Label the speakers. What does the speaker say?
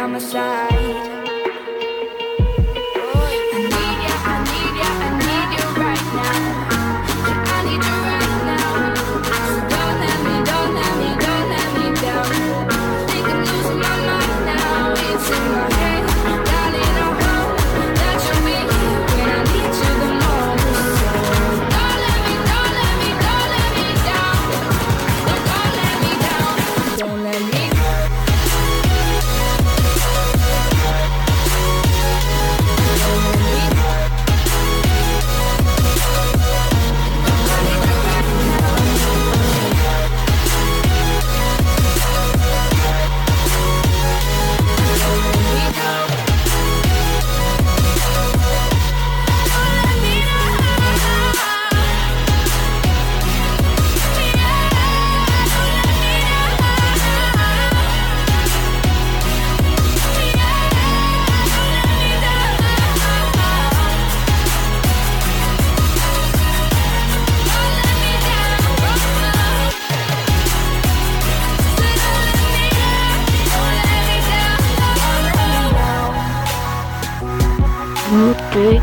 Speaker 1: by my side. I need ya, I need ya, I need you right now. I need you right now. Don't let me, don't let me, don't let me down. Think I'm losing my mind now. It's in my head, darling. I hope that you'll be here when I need you the most. So don't let me, don't let me, don't let me down. Don't let me down. Don't let me down.
Speaker 2: Okay.